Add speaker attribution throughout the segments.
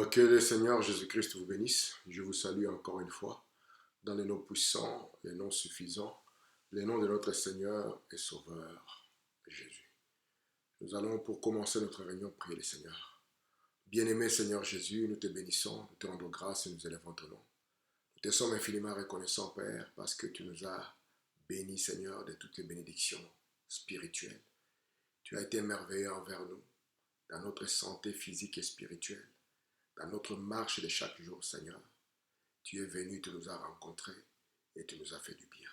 Speaker 1: Que le Seigneur Jésus-Christ vous bénisse. Je vous salue encore une fois dans les noms puissants, les noms suffisants, les noms de notre Seigneur et Sauveur Jésus. Nous allons pour commencer notre réunion prier le Seigneur. Bien-aimé Seigneur Jésus, nous te bénissons, nous te rendons grâce et nous élèvons ton nom. Nous te sommes infiniment reconnaissants, Père, parce que tu nous as bénis, Seigneur, de toutes les bénédictions spirituelles. Tu as été merveilleux envers nous, dans notre santé physique et spirituelle. Dans notre marche de chaque jour, Seigneur, tu es venu, tu nous as rencontrés et tu nous as fait du bien.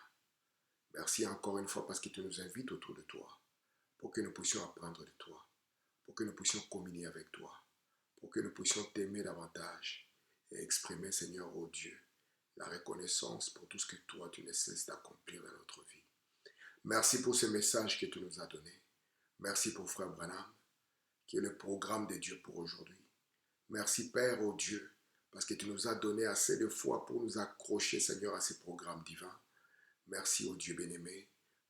Speaker 1: Merci encore une fois parce que tu nous invites autour de toi pour que nous puissions apprendre de toi, pour que nous puissions communier avec toi, pour que nous puissions t'aimer davantage et exprimer, Seigneur, ô Dieu, la reconnaissance pour tout ce que toi, tu ne cesses d'accomplir dans notre vie. Merci pour ce message que tu nous as donné. Merci pour Frère Branham, qui est le programme de Dieu pour aujourd'hui. Merci Père, ô Dieu, parce que tu nous as donné assez de foi pour nous accrocher, Seigneur, à ces programmes divins. Merci, ô Dieu bien-aimé,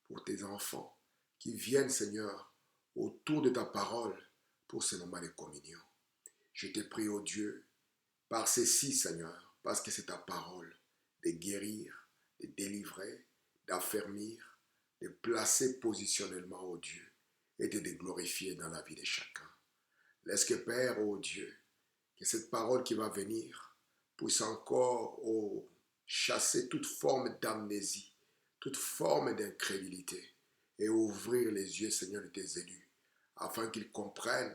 Speaker 1: pour tes enfants qui viennent, Seigneur, autour de ta parole pour ce moment de communion. Je te prie, ô Dieu, par ceci, Seigneur, parce que c'est ta parole, de guérir, de délivrer, d'affermir, de placer positionnellement, ô Dieu, et de te glorifier dans la vie de chacun. Laisse que, Père, ô Dieu, que cette parole qui va venir puisse encore chasser toute forme d'amnésie, toute forme d'incrédulité et ouvrir les yeux, Seigneur, de tes élus, afin qu'ils comprennent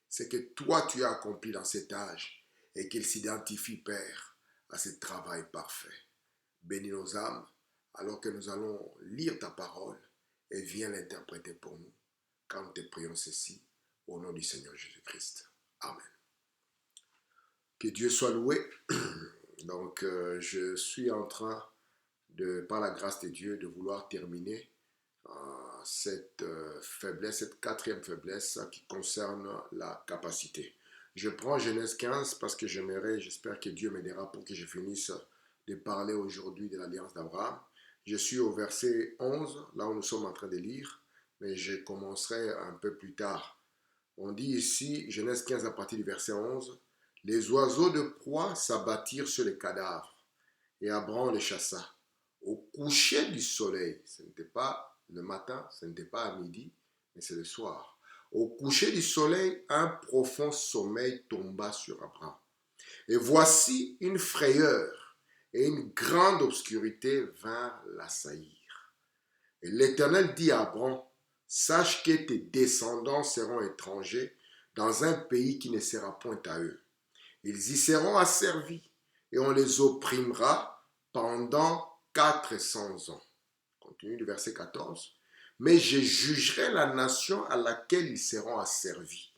Speaker 1: ce que toi tu as accompli dans cet âge et qu'ils s'identifient, Père, à ce travail parfait. Bénis nos âmes alors que nous allons lire ta parole et viens l'interpréter pour nous, car nous te prions ceci au nom du Seigneur Jésus-Christ. Amen. Que Dieu soit loué. Donc, je suis en train par la grâce de Dieu, de vouloir terminer cette faiblesse, cette quatrième faiblesse qui concerne la capacité. Je prends Genèse 15 parce que j'espère que Dieu m'aidera pour que je finisse de parler aujourd'hui de l'alliance d'Abraham. Je suis au verset 11, là où nous sommes en train de lire, mais je commencerai un peu plus tard. On dit ici, Genèse 15 à partir du verset 11, « Les oiseaux de proie s'abattirent sur les cadavres, et Abraham les chassa. Au coucher du soleil, ce n'était pas le matin, ce n'était pas à midi, mais c'est le soir. Au coucher du soleil, un profond sommeil tomba sur Abraham. Et voici une frayeur et une grande obscurité vinrent l'assaillir. Et l'Éternel dit à Abraham, sache que tes descendants seront étrangers dans un pays qui ne sera point à eux. Ils y seront asservis et on les opprimera pendant 400 ans. Continue du verset 14. Mais je jugerai la nation à laquelle ils seront asservis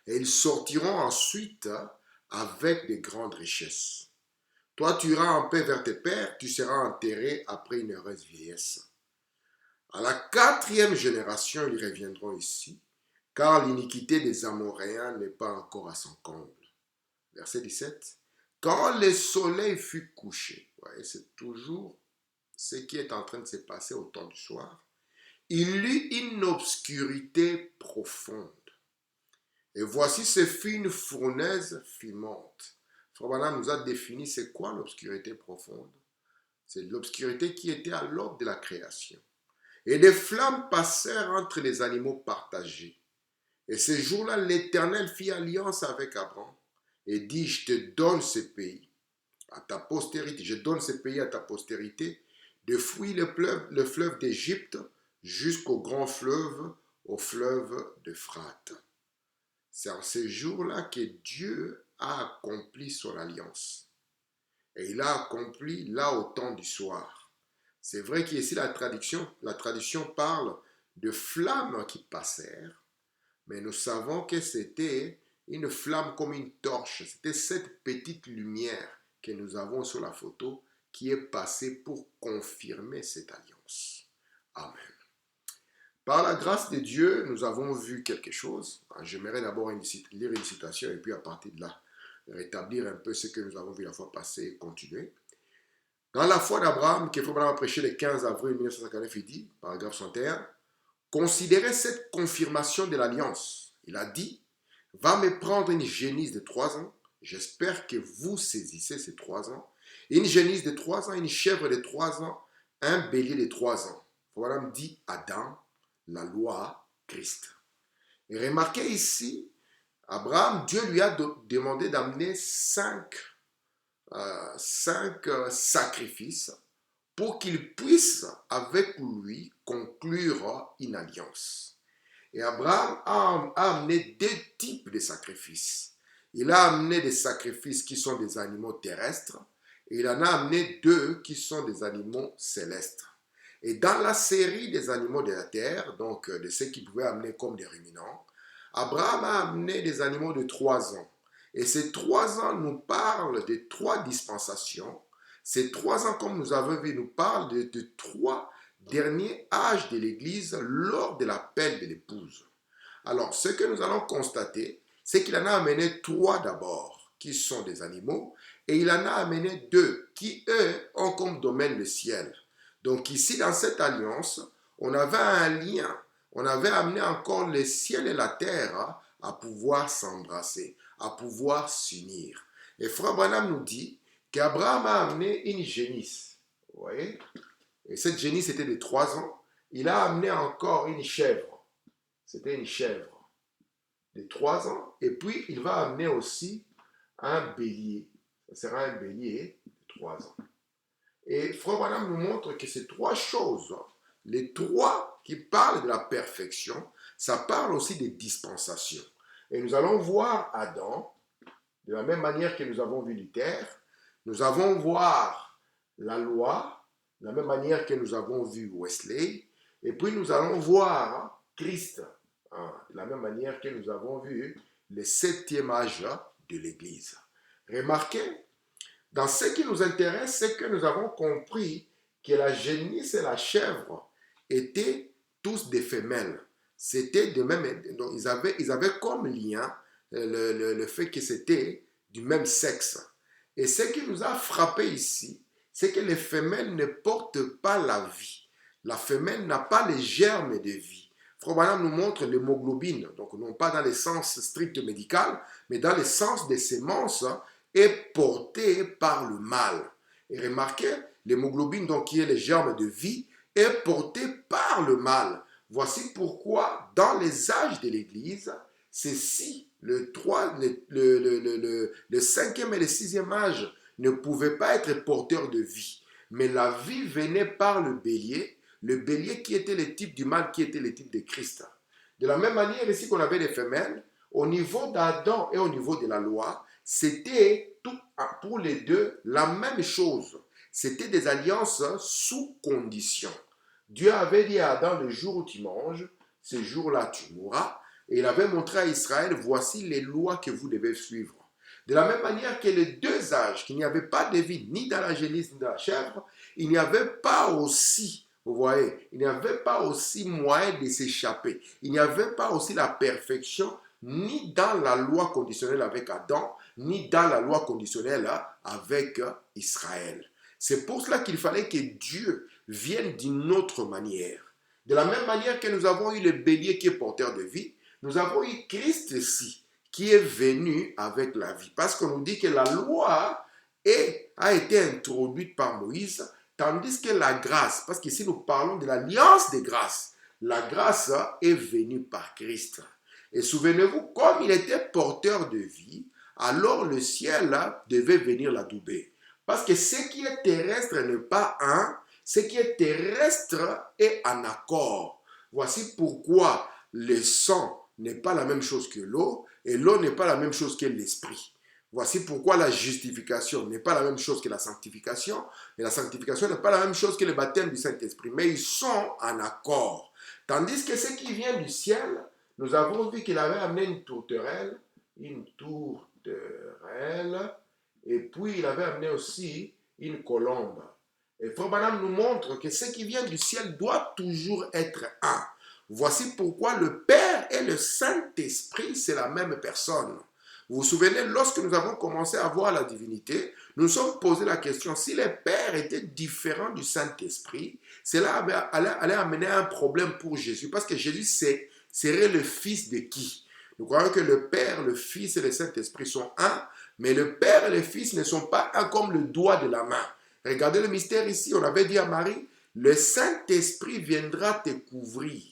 Speaker 1: et ils sortiront ensuite avec de grandes richesses. Toi, tu iras en paix vers tes pères, tu seras enterré après une heureuse vieillesse. À la quatrième génération, ils reviendront ici, car l'iniquité des Amoréens n'est pas encore à son comble. Verset 17. Quand le soleil fut couché, voyez, c'est toujours ce qui est en train de se passer au temps du soir, il eut une obscurité profonde. Et voici, ce fut une fournaise fumante. Frère Branham nous a défini c'est quoi l'obscurité profonde. C'est l'obscurité qui était à l'aube de la création. Et des flammes passèrent entre les animaux partagés. Et ce jour-là, l'Éternel fit alliance avec Abraham et dit, je te donne ce pays à ta postérité. Je donne ce pays à ta postérité, de fouiller le fleuve d'Égypte jusqu'au grand fleuve, au fleuve d'Euphrate. C'est en ce jour-là que Dieu a accompli son alliance. Et il a accompli là au temps du soir. C'est vrai qu'ici la tradition parle de flammes qui passèrent, mais nous savons que c'était une flamme comme une torche. C'était cette petite lumière que nous avons sur la photo qui est passée pour confirmer cette alliance. Amen. Par la grâce de Dieu, nous avons vu quelque chose. J'aimerais d'abord lire une citation et puis à partir de là, rétablir un peu ce que nous avons vu la fois passée et continuer. Dans la foi d'Abraham, que Frère Branham a prêché le 15 avril 1959, il dit, paragraphe 61, considérez cette confirmation de l'alliance. Il a dit, va me prendre une génisse de 3 ans J'espère que vous saisissez ces 3 ans. Une génisse de 3 ans, une chèvre de 3 ans, un bélier de 3 ans. Voilà me dit Adam, la loi, Christ. Et remarquez ici, Abraham, Dieu lui a demandé d'amener cinq sacrifices pour qu'il puisse avec lui conclure une alliance. Et Abraham a amené 2 types de sacrifices. Il a amené des sacrifices qui sont des animaux terrestres et il en a amené 2 qui sont des animaux célestes. Et dans la série des animaux de la terre, donc de ceux qui pouvaient amener comme des ruminants, Abraham a amené des animaux de 3 ans. Et ces 3 ans nous parlent de 3 dispensations. Ces 3 ans, comme nous avons vu, nous parlent de 3 derniers âges de l'Église lors de l'appel de l'épouse. Alors, ce que nous allons constater, c'est qu'il en a amené 3 d'abord, qui sont des animaux, et il en a amené 2, qui eux ont comme domaine le ciel. Donc ici, dans cette alliance, on avait un lien, on avait amené encore le ciel et la terre à pouvoir s'embrasser, à pouvoir s'unir. Et Frère Branham nous dit qu'Abraham a amené une génisse, vous voyez, et cette génisse était de 3 ans. Il a amené encore une chèvre, c'était une chèvre de 3 ans, et puis il va amener aussi un bélier, ça sera un bélier de 3 ans. Et Frère Branham nous montre que ces 3 choses, les 3 qui parlent de la perfection, ça parle aussi des dispensations. Et nous allons voir Adam, de la même manière que nous avons vu Luther, nous allons voir la loi, de la même manière que nous avons vu Wesley, et puis nous allons voir Christ, de la même manière que nous avons vu le 7e âge de l'Église. Remarquez, dans ce qui nous intéresse, c'est que nous avons compris que la génisse et la chèvre étaient tous des femelles. C'était de même, donc ils avaient comme lien le fait que c'était du même sexe. Et ce qui nous a frappé ici, c'est que les femelles ne portent pas la vie. La femelle n'a pas les germes de vie. Frère Branham nous montre l'hémoglobine, donc non pas dans le sens strict médical, mais dans le sens des semences, est portée par le mâle. Et remarquez, l'hémoglobine, donc qui est le germe de vie, est portée par le mâle. Voici pourquoi, dans les âges de l'Église, ceci, le 5e et le 6e âge, ne pouvaient pas être porteurs de vie. Mais la vie venait par le bélier qui était le type du mâle, qui était le type de Christ. De la même manière, ici qu'on avait les femelles, au niveau d'Adam et au niveau de la loi, c'était pour les 2 la même chose. C'était des alliances sous condition. Dieu avait dit à Adam, le jour où tu manges, ce jour-là tu mourras. Et il avait montré à Israël, voici les lois que vous devez suivre. De la même manière que les 2 âges, qu'il n'y avait pas de vie ni dans la génisse ni dans la chèvre, il n'y avait pas aussi, vous voyez, il n'y avait pas aussi moyen de s'échapper. Il n'y avait pas aussi la perfection ni dans la loi conditionnelle avec Adam, ni dans la loi conditionnelle avec Israël. C'est pour cela qu'il fallait que Dieu vienne d'une autre manière. De la même manière que nous avons eu le bélier qui est porteur de vie, nous avons eu Christ ici, qui est venu avec la vie. Parce qu'on nous dit que la loi a été introduite par Moïse, tandis que la grâce, parce qu'ici nous parlons de l'alliance des grâces, la grâce est venue par Christ. Et souvenez-vous, comme il était porteur de vie, alors le ciel devait venir l'adouber. Parce que ce qui est terrestre n'est pas un, ce qui est terrestre est en accord. Voici pourquoi le sang n'est pas la même chose que l'eau et l'eau n'est pas la même chose que l'esprit. Voici pourquoi la justification n'est pas la même chose que la sanctification et la sanctification n'est pas la même chose que le baptême du Saint-Esprit. Mais ils sont en accord. Tandis que ce qui vient du ciel, nous avons vu qu'il avait amené une tourterelle, et puis il avait amené aussi une colombe. Et Frère Branham nous montre que ce qui vient du ciel doit toujours être un. Voici pourquoi le Père et le Saint-Esprit, c'est la même personne. Vous vous souvenez, lorsque nous avons commencé à voir la divinité, nous nous sommes posé la question, si le Père était différent du Saint-Esprit, cela allait amener un problème pour Jésus, parce que Jésus serait le fils de qui? Nous croyons que le Père, le Fils et le Saint-Esprit sont un, Mais le Père et le Fils ne sont pas un comme le doigt de la main. Regardez le mystère ici, on avait dit à Marie, le Saint-Esprit viendra te couvrir.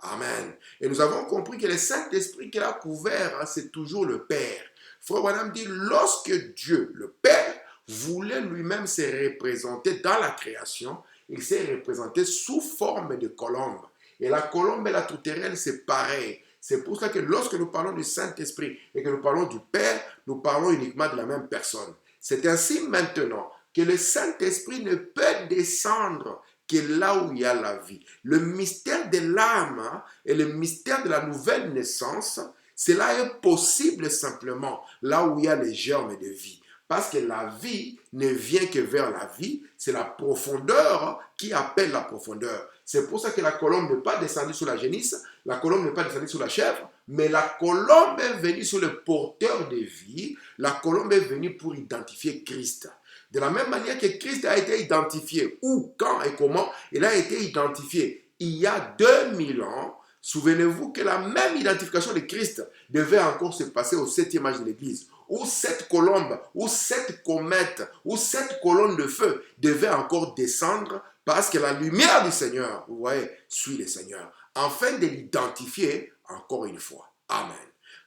Speaker 1: Amen. Et nous avons compris que le Saint-Esprit qu'il a couvert, c'est toujours le Père. Frère Branham dit, lorsque Dieu, le Père, voulait lui-même se représenter dans la création, il s'est représenté sous forme de colombe. Et la colombe et la tourterelle, c'est pareil. C'est pour ça que lorsque nous parlons du Saint-Esprit et que nous parlons du Père, nous parlons uniquement de la même personne. C'est ainsi maintenant que le Saint-Esprit ne peut descendre que là où il y a la vie. Le mystère de l'âme et le mystère de la nouvelle naissance, cela est possible simplement là où il y a les germes de vie. Parce que la vie ne vient que vers la vie, c'est la profondeur qui appelle la profondeur. C'est pour ça que la colombe n'est pas descendue sur la génisse, la colombe n'est pas descendue sur la chèvre, mais la colombe est venue sur le porteur de vie, la colombe est venue pour identifier Christ. De la même manière que Christ a été identifié, où, quand et comment, il a été identifié il y a 2000 ans. Souvenez-vous que la même identification de Christ devait encore se passer au 7e âge de l'Église, où cette colombe, où cette comète, où cette colonne de feu devait encore descendre parce que la lumière du Seigneur, vous voyez, suit le Seigneur, afin de l'identifier encore une fois. Amen.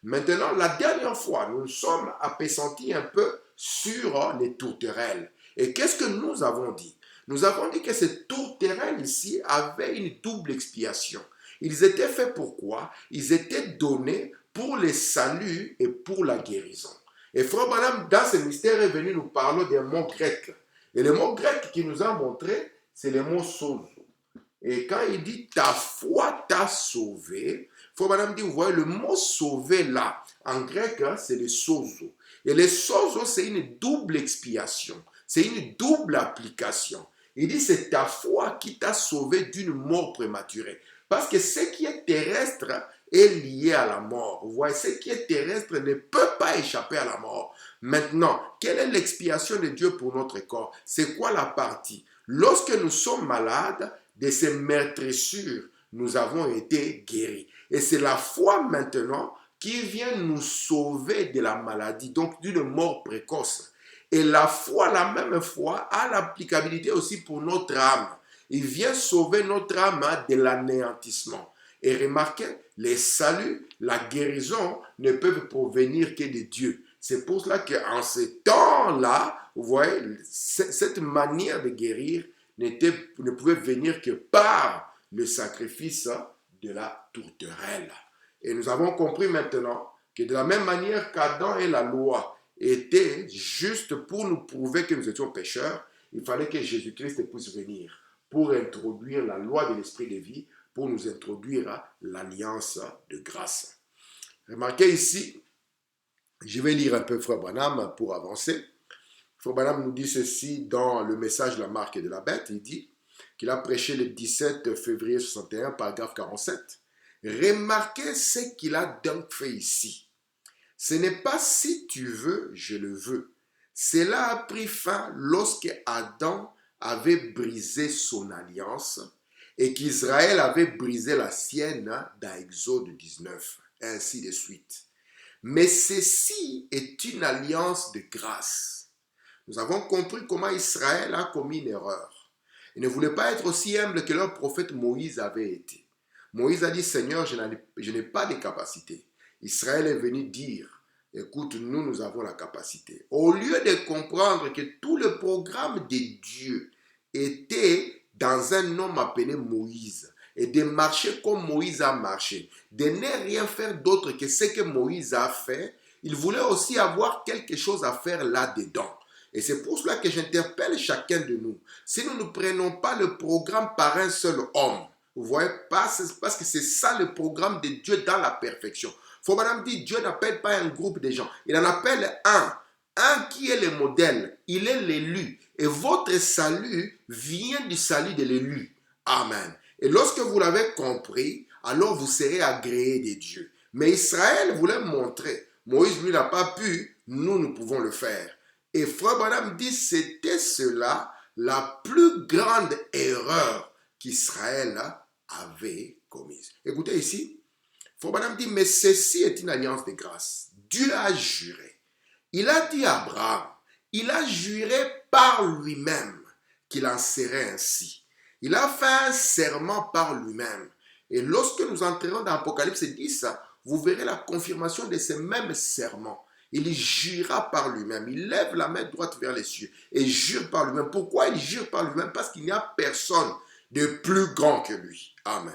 Speaker 1: Maintenant, la dernière fois, nous sommes appesantis un peu sur les tourterelles. Et qu'est-ce que nous avons dit? Nous avons dit que ces tourterelles ici avaient une double expiation. Ils étaient faits pour quoi? Ils étaient donnés pour le salut et pour la guérison. Et Frère Branham, dans ce mystère, est venu nous parler des mots grecs. Et le mot grec qu'il nous a montré, c'est le mot sozo. Et quand il dit ta foi t'a sauvé, Frère Branham dit, vous voyez, le mot sauvé là, en grec, c'est le sozo. Et le sozo, c'est une double expiation. C'est une double application. Il dit, c'est ta foi qui t'a sauvé d'une mort prématurée. Parce que ce qui est terrestre est lié à la mort. Vous voyez, ce qui est terrestre ne peut pas échapper à la mort. Maintenant, quelle est l'expiation de Dieu pour notre corps? C'est quoi la partie? Lorsque nous sommes malades, de ces meurtrissures, nous avons été guéris. Et c'est la foi maintenant qui vient nous sauver de la maladie, donc d'une mort précoce. Et la foi, la même foi, a l'applicabilité aussi pour notre âme. Il vient sauver notre âme de l'anéantissement. Et remarquez, les saluts, la guérison ne peuvent provenir que de Dieu. C'est pour cela qu'en ce temps-là, vous voyez, cette manière de guérir ne pouvait venir que par le sacrifice de la tourterelle. Et nous avons compris maintenant que de la même manière qu'Adam et la loi étaient juste pour nous prouver que nous étions pécheurs, il fallait que Jésus-Christ puisse venir pour introduire la loi de l'esprit de vie, pour nous introduire l'alliance de grâce. Remarquez ici, je vais lire un peu Frère Branham pour avancer. Frère Branham nous dit ceci dans le message de la marque et de la bête. Il dit qu'il a prêché le 17 février 61, paragraphe 47. Remarquez ce qu'il a donc fait ici. Ce n'est pas si tu veux, je le veux. Cela a pris fin lorsque Adam avait brisé son alliance et qu'Israël avait brisé la sienne dans Exode 19, ainsi de suite. Mais ceci est une alliance de grâce. Nous avons compris comment Israël a commis une erreur. Il ne voulait pas être aussi humble que leur prophète Moïse avait été. Moïse a dit, Seigneur, je n'ai pas de capacité. Israël est venu dire, écoute, nous avons la capacité. Au lieu de comprendre que tout le programme de Dieu était dans un homme appelé Moïse, et de marcher comme Moïse a marché, de ne rien faire d'autre que ce que Moïse a fait, il voulait aussi avoir quelque chose à faire là-dedans. Et c'est pour cela que j'interpelle chacun de nous. Si nous ne prenons pas le programme par un seul homme, vous voyez, parce que c'est ça le programme de Dieu dans la perfection. Faut madame dire, Dieu n'appelle pas un groupe de gens, il en appelle un qui est le modèle, il est l'élu. Et votre salut vient du salut de l'élu. Amen. Et lorsque vous l'avez compris, alors vous serez agréé de Dieu. Mais Israël voulait montrer, Moïse lui n'a pas pu, nous pouvons le faire. Et Frère Branham dit, c'était cela la plus grande erreur qu'Israël avait commise. Écoutez ici, Frère Branham dit, mais ceci est une alliance de grâce. Dieu a juré. Il a dit à Abraham, il a juré par lui-même qu'il en serait ainsi. Il a fait un serment par lui-même. Et lorsque nous entrerons dans Apocalypse 10, vous verrez la confirmation de ces mêmes serments. Il jura par lui-même. Il lève la main droite vers les cieux et jure par lui-même. Pourquoi il jure par lui-même? Parce qu'il n'y a personne de plus grand que lui. Amen.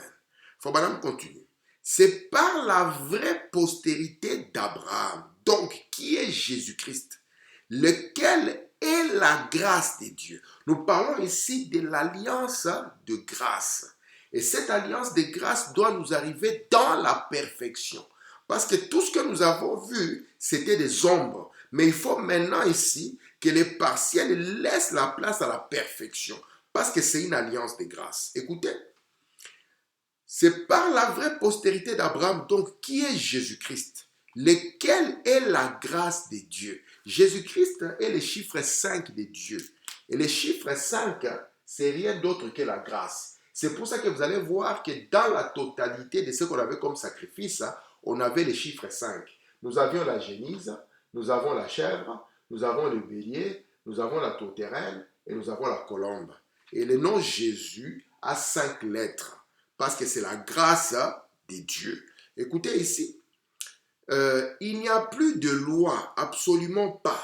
Speaker 1: Frère Branham continue. C'est par la vraie postérité d'Abraham, donc qui est Jésus-Christ, lequel est la grâce de Dieu. Nous parlons ici de l'alliance de grâce. Et cette alliance de grâce doit nous arriver dans la perfection. Parce que tout ce que nous avons vu, c'était des ombres. Mais il faut maintenant ici que les partiels laissent la place à la perfection. Parce que c'est une alliance de grâce. Écoutez, c'est par la vraie postérité d'Abraham, donc qui est Jésus-Christ, lequel est la grâce de Dieu. Jésus-Christ est le chiffre 5 de Dieu. Et le chiffre 5, c'est rien d'autre que la grâce. C'est pour ça que vous allez voir que dans la totalité de ce qu'on avait comme sacrifice, on avait le chiffre 5. Nous avions la génisse, nous avons la chèvre, nous avons le bélier, nous avons la tourterelle et nous avons la colombe. Et le nom Jésus a 5 lettres. Parce que c'est la grâce de Dieu. Écoutez ici, il n'y a plus de loi, absolument pas.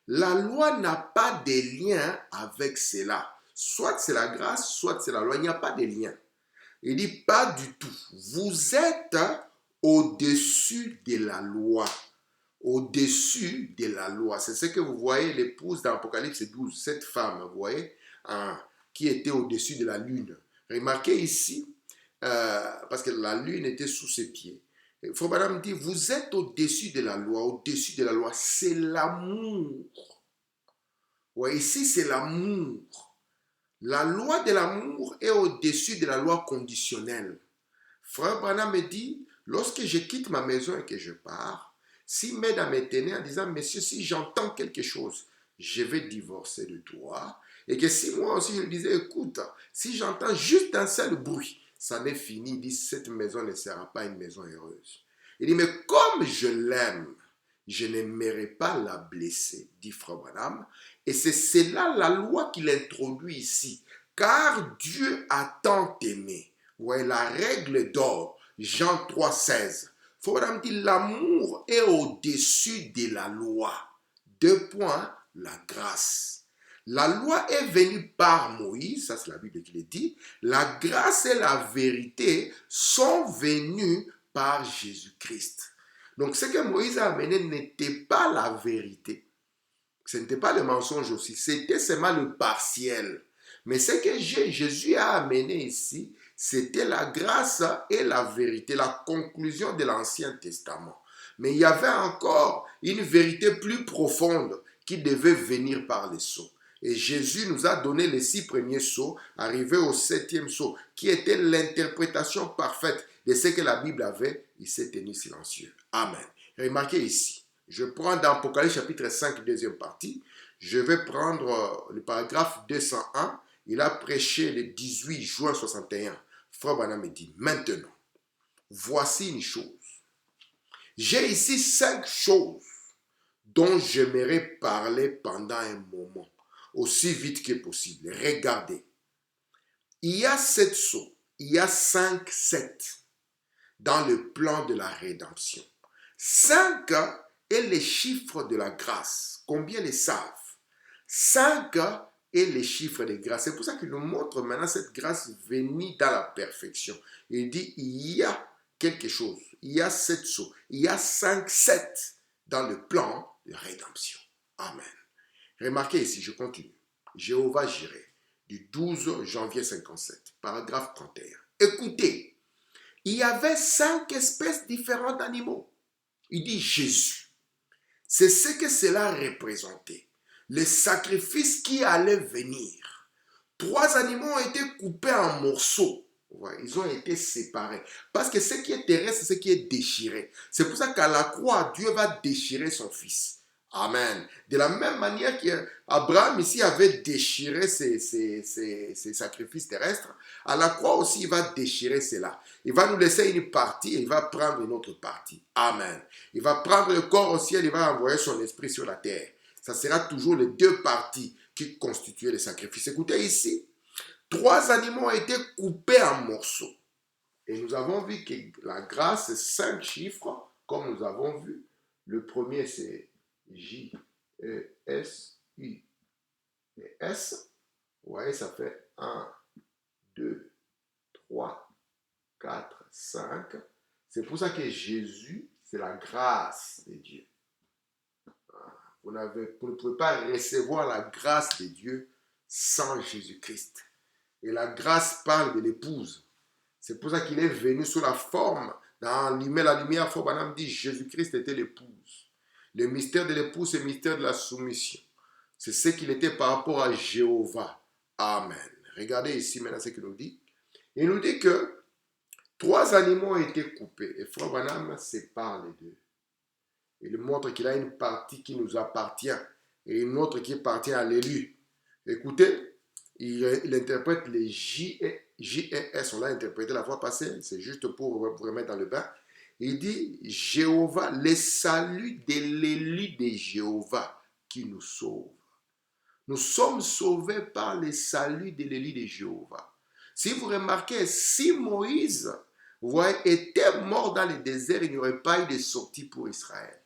Speaker 1: La loi n'a pas de lien avec cela. Soit c'est la grâce, soit c'est la loi. Il n'y a pas de lien. Il dit pas du tout. Vous êtes au-dessus de la loi. Au-dessus de la loi. C'est ce que vous voyez l'épouse dans Apocalypse 12, cette femme, vous voyez, qui était au-dessus de la lune. Remarquez ici, parce que la lune était sous ses pieds. Frère Branham dit, vous êtes au-dessus de la loi, au-dessus de la loi, c'est l'amour. Ouais, ici c'est l'amour. La loi de l'amour est au-dessus de la loi conditionnelle. Frère Branham me dit, lorsque je quitte ma maison et que je pars, si m'aide à me tenir en disant, monsieur, si j'entends quelque chose, je vais divorcer de toi. Et que si moi aussi je lui disais, écoute, si j'entends juste un seul bruit, ça n'est fini. Il dit, cette maison ne sera pas une maison heureuse. Il dit, mais comme je l'aime, je n'aimerais pas la blesser, dit Frère Branham. Et c'est cela la loi qu'il introduit ici. Car Dieu a tant aimé. Vous voyez la règle d'or, Jean 3,16. Frère Branham dit, l'amour est au-dessus de la loi. 2 points, la grâce. La loi est venue par Moïse, ça c'est la Bible qui le dit. La grâce et la vérité sont venues par Jésus-Christ. Donc ce que Moïse a amené n'était pas la vérité. Ce n'était pas le mensonge aussi, c'était seulement le partiel. Mais ce que Jésus a amené ici, c'était la grâce et la vérité, la conclusion de l'Ancien Testament. Mais il y avait encore une vérité plus profonde qui devait venir par les sceaux. Et Jésus nous a donné les 6 premiers sceaux, arrivé au 7e sceau, qui était l'interprétation parfaite de ce que la Bible avait. Il s'est tenu silencieux. Amen. Remarquez ici, je prends dans Apocalypse chapitre 5, deuxième partie, je vais prendre le paragraphe 201. Il a prêché le 18 juin 61. Frère Branham me dit, maintenant, voici une chose. J'ai ici 5 choses dont j'aimerais parler pendant un moment, aussi vite que possible. Regardez, il y a 7 sceaux, il y a 5 7 dans le plan de la rédemption. 5 est le chiffre de la grâce. Combien les savent? 5 est le chiffre de grâce. C'est pour ça qu'il nous montre maintenant cette grâce venue dans la perfection. Il dit, il y a quelque chose. Il y a 7 sceaux. Il y a 5 7 dans le plan de rédemption. Amen. Remarquez ici, je continue. Jéhovah Jireh, du 12 janvier 57, paragraphe 31. Écoutez, il y avait 5 espèces différentes d'animaux. Il dit Jésus. C'est ce que cela représentait. Le sacrifice qui allait venir. 3 animaux ont été coupés en morceaux. Ouais, ils ont été séparés. Parce que ce qui est terrestre, c'est ce qui est déchiré. C'est pour ça qu'à la croix, Dieu va déchirer son fils. Amen. De la même manière qu'Abraham ici avait déchiré ses sacrifices terrestres, à la croix aussi il va déchirer cela. Il va nous laisser une partie et il va prendre une autre partie. Amen. Il va prendre le corps au ciel, il va envoyer son esprit sur la terre. Ça sera toujours les deux parties qui constituaient les sacrifices. Écoutez ici, 3 animaux ont été coupés en morceaux. Et nous avons vu que la grâce, c'est 5 chiffres, comme nous avons vu. Le premier, c'est J, E, S, U et S. Vous voyez, ça fait 1, 2, 3, 4, 5. C'est pour ça que Jésus, c'est la grâce de Dieu. Vous ne pouvez pas recevoir la grâce de Dieu sans Jésus-Christ. Et la grâce parle de l'épouse. C'est pour ça qu'il est venu sous la forme, dans la lumière, Frère Branham dit Jésus-Christ était l'épouse. Le mystère de l'épouse, c'est le mystère de la soumission. C'est ce qu'il était par rapport à Jéhovah. Amen. Regardez ici maintenant ce qu'il nous dit. Il nous dit que 3 animaux ont été coupés. Et Frère Branham sépare les deux. Il montre qu'il a une partie qui nous appartient et une autre qui appartient à l'élu. Écoutez, il interprète les J et S. On l'a interprété la fois passée. C'est juste pour vous remettre dans le bain. Il dit Jéhovah, le salut de l'élu de Jéhovah qui nous sauve. Nous sommes sauvés par le salut de l'élu de Jéhovah. Si vous remarquez, si Moïse, vous voyez, était mort dans le désert, il n'y aurait pas eu de sortie pour Israël.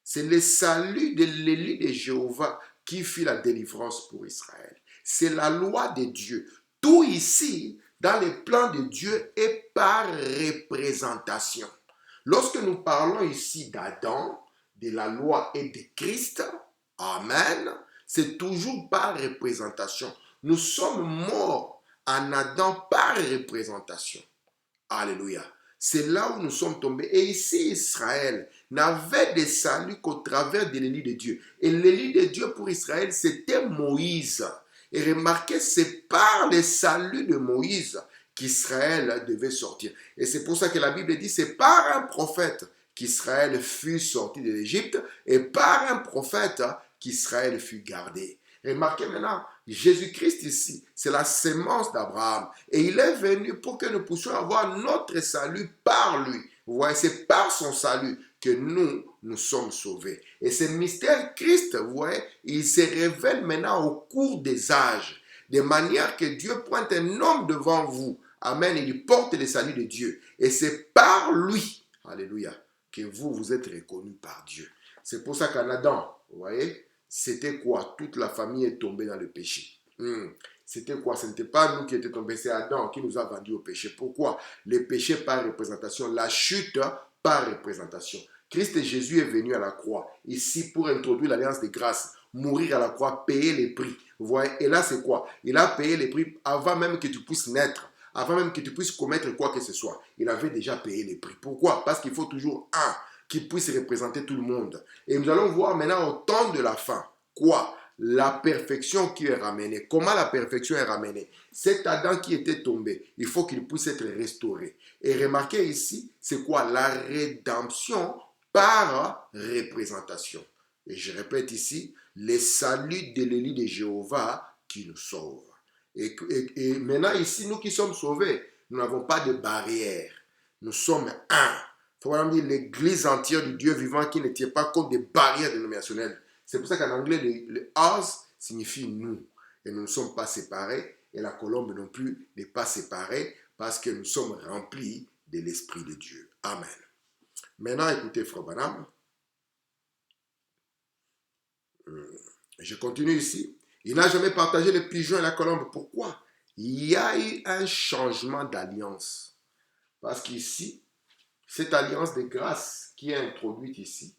Speaker 1: C'est le salut de l'élu de Jéhovah qui fit la délivrance pour Israël. C'est la loi de Dieu. Tout ici, dans le plan de Dieu, est par représentation. Lorsque nous parlons ici d'Adam, de la loi et de Christ, Amen, c'est toujours par représentation. Nous sommes morts en Adam par représentation. Alléluia. C'est là où nous sommes tombés. Et ici, Israël n'avait de salut qu'au travers de l'élu de Dieu. Et l'élu de Dieu pour Israël, c'était Moïse. Et remarquez, c'est par le salut de Moïse qu'Israël devait sortir. Et c'est pour ça que la Bible dit, c'est par un prophète qu'Israël fut sorti de l'Égypte et par un prophète qu'Israël fut gardé. Remarquez maintenant, Jésus-Christ ici, c'est la sémence d'Abraham. Et il est venu pour que nous puissions avoir notre salut par lui. Vous voyez, c'est par son salut que nous sommes sauvés. Et ce mystère Christ, vous voyez, il se révèle maintenant au cours des âges. De manière que Dieu pointe un homme devant vous. Amen. Il porte le salut de Dieu. Et c'est par lui, alléluia, que vous êtes reconnus par Dieu. C'est pour ça qu'en Adam, vous voyez, c'était quoi? Toute la famille est tombée dans le péché. C'était quoi? Ce n'était pas nous qui étions tombés, c'est Adam qui nous a vendus au péché. Pourquoi? Le péché par représentation, la chute par représentation. Christ et Jésus est venu à la croix, ici pour introduire l'alliance de grâce, mourir à la croix, payer les prix. Vous voyez? Et là, c'est quoi? Il a payé les prix avant même que tu puisses naître, avant même que tu puisses commettre quoi que ce soit. Il avait déjà payé les prix. Pourquoi? Parce qu'il faut toujours un qui puisse représenter tout le monde. Et nous allons voir maintenant au temps de la fin. Quoi? La perfection qui est ramenée. Comment la perfection est ramenée? Cet Adam qui était tombé, il faut qu'il puisse être restauré. Et remarquez ici, c'est quoi? La rédemption par représentation. Et je répète ici, le salut de l'élu de Jéhovah qui nous sauve. Et maintenant ici, nous qui sommes sauvés, nous n'avons pas de barrière. Nous sommes un. Il faut vraiment dire l'église entière du Dieu vivant qui ne tient pas compte des barrières dénominationnelles. C'est pour ça qu'en anglais, le us signifie nous. Et nous ne sommes pas séparés. Et la colombe non plus n'est pas séparée parce que nous sommes remplis de l'Esprit de Dieu. Amen. Maintenant, écoutez, Frère Branham. Je continue ici. Il n'a jamais partagé le pigeon et la colombe. Pourquoi? Il y a eu un changement d'alliance. Parce qu'ici, cette alliance de grâce qui est introduite ici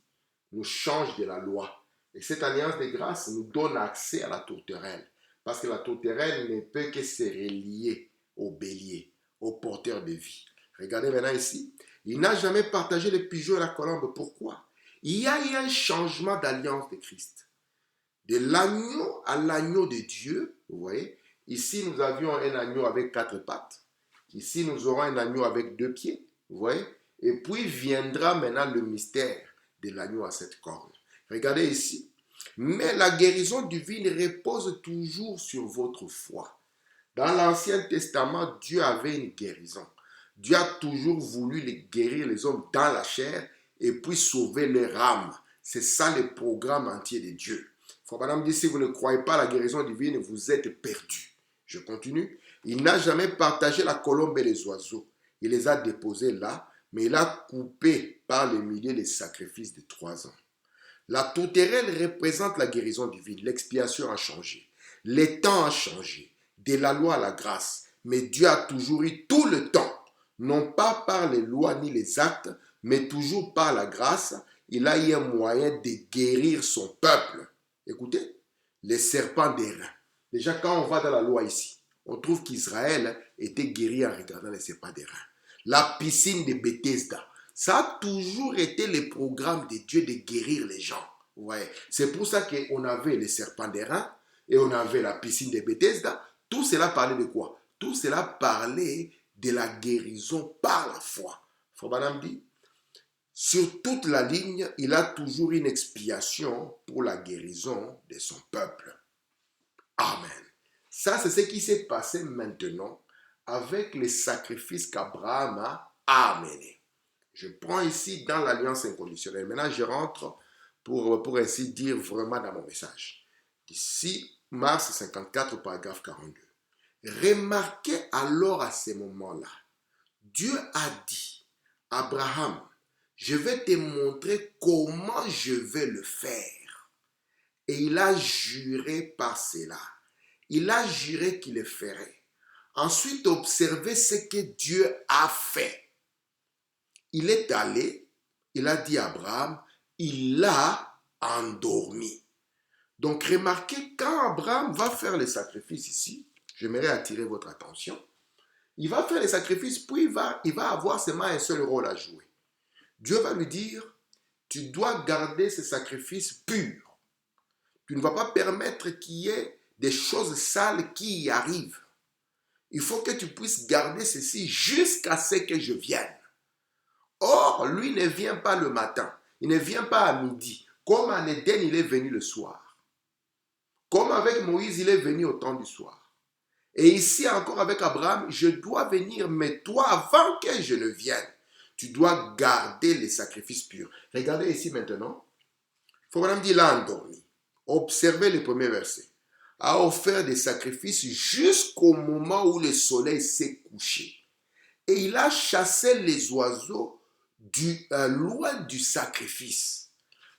Speaker 1: nous change de la loi. Et cette alliance de grâce nous donne accès à la tourterelle. Parce que la tourterelle ne peut que se relier au bélier, au porteur de vie. Regardez maintenant ici. Il n'a jamais partagé le pigeon et la colombe. Pourquoi? Il y a eu un changement d'alliance de Christ. De l'agneau à l'agneau de Dieu, vous voyez. Ici, nous avions un agneau avec 4 pattes. Ici, nous aurons un agneau avec 2 pieds. Vous voyez? Et puis viendra maintenant le mystère de l'agneau à 7 cornes. Regardez ici. Mais la guérison divine repose toujours sur votre foi. Dans l'Ancien Testament, Dieu avait une guérison. Dieu a toujours voulu guérir les hommes dans la chair et puis sauver leur âme. C'est ça le programme entier de Dieu. Frère Branham dit, si vous ne croyez pas à la guérison divine, vous êtes perdus. Je continue. Il n'a jamais partagé la colombe et les oiseaux. Il les a déposés là, mais il a coupé par les milliers les sacrifices de 3 ans. La tourterelle représente la guérison divine. L'expiation a changé. Les temps ont changé. De la loi à la grâce. Mais Dieu a toujours eu tout le temps. Non pas par les lois ni les actes, mais toujours par la grâce. Il a eu un moyen de guérir son peuple. Écoutez, les serpents d'airain. Déjà, quand on va dans la loi ici, on trouve qu'Israël était guéri en regardant les serpents d'airain. La piscine de Bethesda. Ça a toujours été le programme de Dieu de guérir les gens. Ouais. C'est pour ça qu'on avait les serpents d'airain et on avait la piscine de Bethesda. Tout cela parlait de quoi? Tout cela parlait de la guérison par la foi. Frère Branham dit, sur toute la ligne, il a toujours une expiation pour la guérison de son peuple. Amen. Ça, c'est ce qui s'est passé maintenant avec les sacrifices qu'Abraham a amenés. Je prends ici dans l'alliance inconditionnelle. Maintenant, je rentre pour ainsi dire vraiment dans mon message. Ici, Mars 54, paragraphe 42. Remarquez alors à ce moment-là, Dieu a dit, Abraham, je vais te montrer comment je vais le faire. Et il a juré par cela. Il a juré qu'il le ferait. Ensuite, observez ce que Dieu a fait. Il est allé, il a dit à Abraham, il l'a endormi. Donc, remarquez, quand Abraham va faire les sacrifices ici, j'aimerais attirer votre attention, il va faire les sacrifices, puis il va avoir seulement un seul rôle à jouer. Dieu va lui dire, tu dois garder ces sacrifices purs. Tu ne vas pas permettre qu'il y ait des choses sales qui y arrivent. Il faut que tu puisses garder ceci jusqu'à ce que je vienne. Or, lui ne vient pas le matin. Il ne vient pas à midi. Comme en Éden, il est venu le soir. Comme avec Moïse, il est venu au temps du soir. Et ici encore avec Abraham, je dois venir, mais toi, avant que je ne vienne, tu dois garder les sacrifices purs. Regardez ici maintenant. Il faut vraiment dire, il a endormi. Observez le premier verset. A offert des sacrifices jusqu'au moment où le soleil s'est couché. Et il a chassé les oiseaux loin du sacrifice.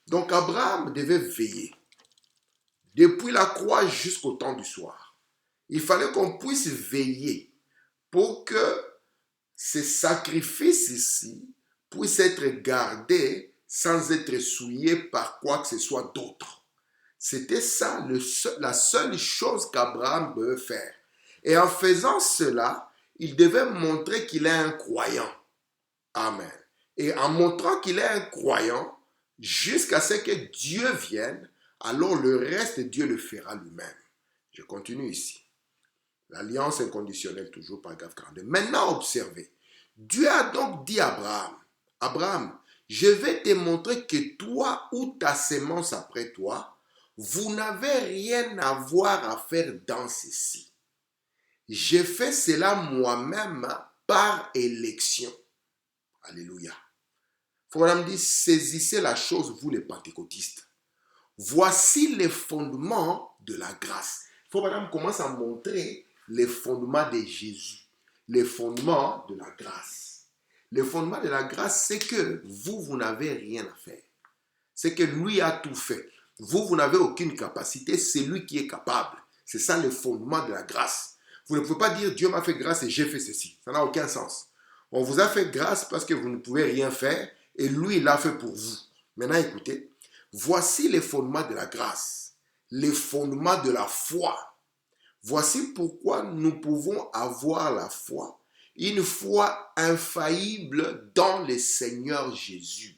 Speaker 1: Donc Abraham devait veiller. Depuis la croix jusqu'au temps du soir. Il fallait qu'on puisse veiller pour que ces sacrifices ici puissent être gardés sans être souillés par quoi que ce soit d'autre. C'était ça la seule chose qu'Abraham devait faire. Et en faisant cela, il devait montrer qu'il est un croyant. Amen. Et en montrant qu'il est un croyant, jusqu'à ce que Dieu vienne, alors le reste, Dieu le fera lui-même. Je continue ici. L'alliance inconditionnelle, toujours paragraphe 42. Maintenant, observez. Dieu a donc dit à Abraham, Abraham, je vais te montrer que toi ou ta sémence après toi, vous n'avez rien à voir à faire dans ceci. J'ai fait cela moi-même par élection. Alléluia. Frère dit, saisissez la chose, vous les pentecôtistes. Voici les fondements de la grâce. Frère commence à montrer les fondements de Jésus. Les fondements de la grâce. Le fondement de la grâce, c'est que vous n'avez rien à faire. C'est que lui a tout fait. Vous n'avez aucune capacité, c'est lui qui est capable. C'est ça le fondement de la grâce. Vous ne pouvez pas dire Dieu m'a fait grâce et j'ai fait ceci. Ça n'a aucun sens. On vous a fait grâce parce que vous ne pouvez rien faire et lui, il l'a fait pour vous. Maintenant, écoutez. Voici les fondements de la grâce. Les fondements de la foi. Voici pourquoi nous pouvons avoir la foi. Une foi infaillible dans le Seigneur Jésus.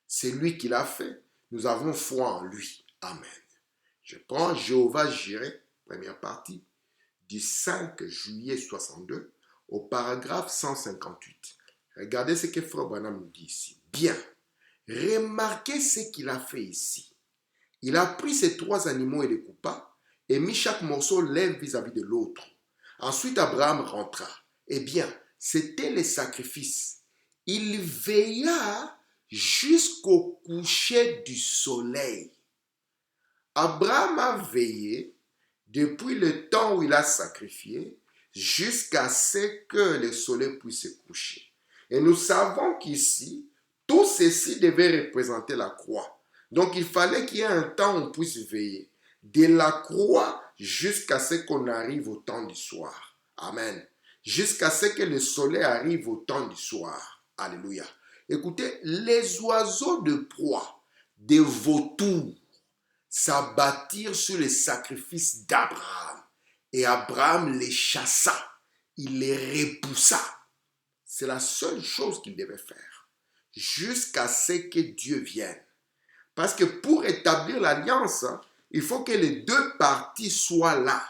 Speaker 1: C'est lui qui l'a fait. Nous avons foi en lui. Amen. Je prends Jéhovah Jireh, première partie, du 5 juillet 62 au paragraphe 158. Regardez ce que Frère Branham nous dit ici. Bien, remarquez ce qu'il a fait ici. Il a pris ces 3 animaux et les coupa et mit chaque morceau l'un vis-à-vis de l'autre. Ensuite, Abraham rentra. Eh bien, c'était les sacrifices. Il veilla jusqu'au coucher du soleil. Abraham a veillé depuis le temps où il a sacrifié jusqu'à ce que le soleil puisse se coucher. Et nous savons qu'ici, tout ceci devait représenter la croix. Donc il fallait qu'il y ait un temps où on puisse veiller. De la croix jusqu'à ce qu'on arrive au temps du soir. Amen. Jusqu'à ce que le soleil arrive au temps du soir. Alléluia. Écoutez, les oiseaux de proie, des vautours, s'abattirent sur les sacrifices d'Abraham. Et Abraham les chassa. Il les repoussa. C'est la seule chose qu'il devait faire. Jusqu'à ce que Dieu vienne. Parce que pour établir l'alliance, il faut que les 2 parties soient là.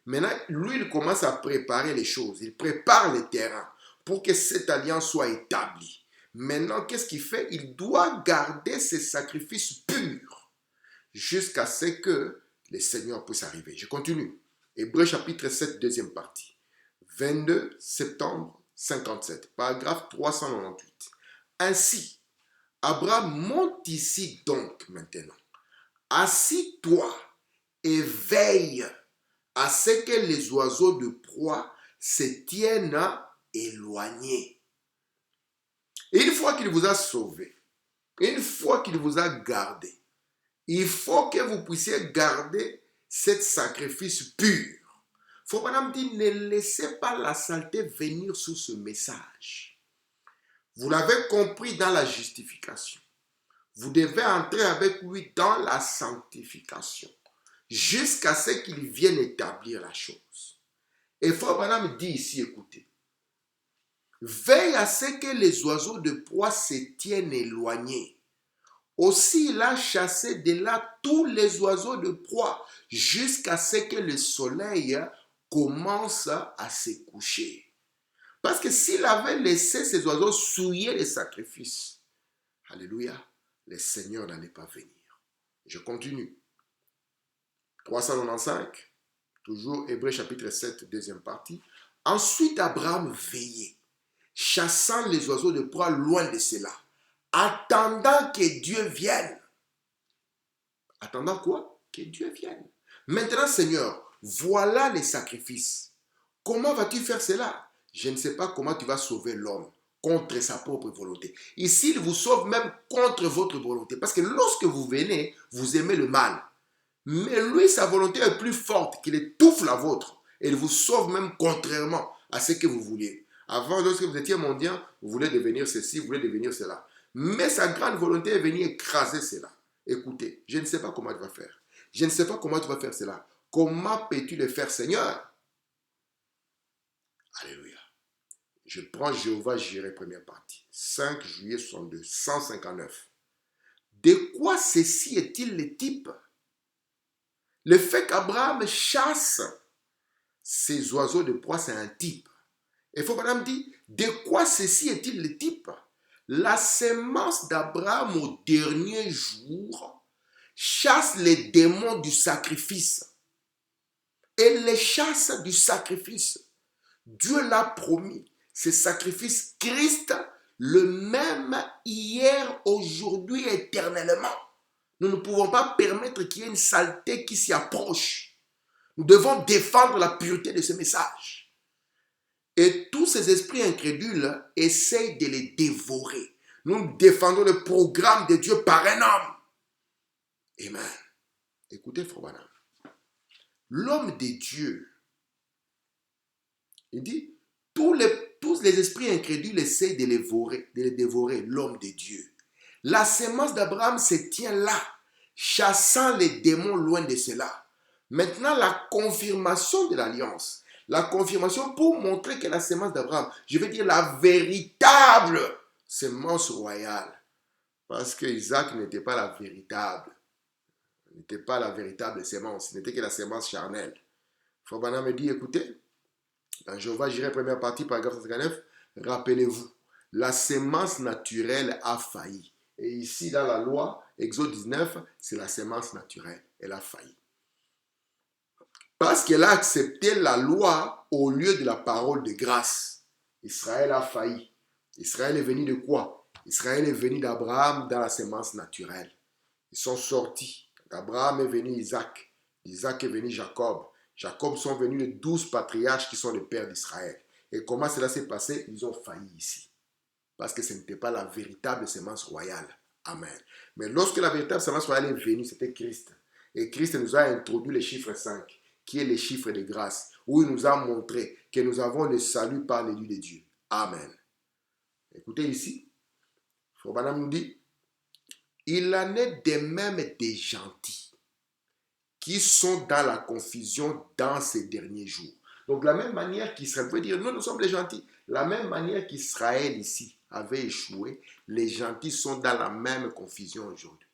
Speaker 1: Maintenant, lui, il commence à préparer les choses. Il prépare le terrain pour que cette alliance soit établie. Maintenant, qu'est-ce qu'il fait? Il doit garder ses sacrifices purs jusqu'à ce que le Seigneur puisse arriver. Je continue. Hébreux chapitre 7, deuxième partie. 22 septembre 57, paragraphe 398. Ainsi, Abraham monte ici donc maintenant. Assis-toi et veille à ce que les oiseaux de proie se tiennent éloignés. Et une fois qu'il vous a sauvé, une fois qu'il vous a gardé, il faut que vous puissiez garder ce sacrifice pur. Faut madame dire, ne laissez pas la saleté venir sur ce message. Vous l'avez compris dans la justification. Vous devez entrer avec lui dans la sanctification jusqu'à ce qu'il vienne établir la chose. Et Frère Branham dit ici, écoutez, veille à ce que les oiseaux de proie se tiennent éloignés. Aussi, il a chassé de là tous les oiseaux de proie jusqu'à ce que le soleil commence à se coucher. Parce que s'il avait laissé ces oiseaux souiller les sacrifices, alléluia, le Seigneur n'allait pas venir. Je continue. 395, toujours Hébreux chapitre 7, deuxième partie. Ensuite, Abraham veillait, chassant les oiseaux de proie loin de cela, attendant que Dieu vienne. Attendant quoi? Que Dieu vienne. Maintenant, Seigneur, voilà les sacrifices. Comment vas-tu faire cela? Je ne sais pas comment tu vas sauver l'homme contre sa propre volonté. Ici, il vous sauve même contre votre volonté. Parce que lorsque vous venez, vous aimez le mal. Mais lui, sa volonté est plus forte, qu'il étouffe la vôtre. Et il vous sauve même contrairement à ce que vous vouliez. Avant, lorsque vous étiez mendiant, vous voulez devenir ceci, vous voulez devenir cela. Mais sa grande volonté est venue écraser cela. Écoutez, je ne sais pas comment tu vas faire. Je ne sais pas comment tu vas faire cela. Comment peux-tu le faire, Seigneur? Alléluia. Je prends Jéhovah Jireh, première partie. 5 juillet 62, 159. De quoi ceci est-il le type? Le fait qu'Abraham chasse ces oiseaux de proie, c'est un type. Et il faut madame dire, de quoi ceci est-il le type? La sémence d'Abraham au dernier jour chasse les démons du sacrifice. Et les chasse du sacrifice. Dieu l'a promis. Ce sacrifice, Christ, le même hier, aujourd'hui, éternellement. Nous ne pouvons pas permettre qu'il y ait une saleté qui s'y approche. Nous devons défendre la pureté de ce message. Et tous ces esprits incrédules essayent de les dévorer. Nous défendons le programme de Dieu par un homme. Amen. Écoutez, Frère Branham. L'homme de Dieu, il dit, tous les esprits incrédules essayent de les dévorer, l'homme de Dieu. La sémence d'Abraham se tient là, chassant les démons loin de cela. Maintenant, la confirmation de l'alliance, la confirmation pour montrer que la sémence d'Abraham, je veux dire la véritable sémence royale, parce que Isaac n'était pas la véritable, n'était pas la véritable sémence, n'était que la sémence charnelle. Frère Branham me dit, écoutez, dans Jéhovah Jireh, première partie, paragraphe 159, rappelez-vous, la sémence naturelle a failli. Et ici, dans la loi, Exode 19, c'est la sémence naturelle. Elle a failli. Parce qu'elle a accepté la loi au lieu de la parole de grâce. Israël a failli. Israël est venu de quoi? Israël est venu d'Abraham dans la sémence naturelle. Ils sont sortis. D'Abraham est venu Isaac. Isaac est venu Jacob. Jacob sont venus les 12 patriarches qui sont les pères d'Israël. Et comment cela s'est passé? Ils ont failli ici. Parce que ce n'était pas la véritable sémence royale. Amen. Mais lorsque la véritable sémence royale est venue, c'était Christ. Et Christ nous a introduit le chiffre 5, qui est le chiffre de grâce, où il nous a montré que nous avons le salut par l'élu de Dieu. Amen. Écoutez ici, Frère Branham nous dit, il en est de même des gentils qui sont dans la confusion dans ces derniers jours. Donc, la même manière qu'Israël veut dire, nous sommes les gentils. La même manière qu'Israël ici avait échoué, les gentils sont dans la même confusion aujourd'hui.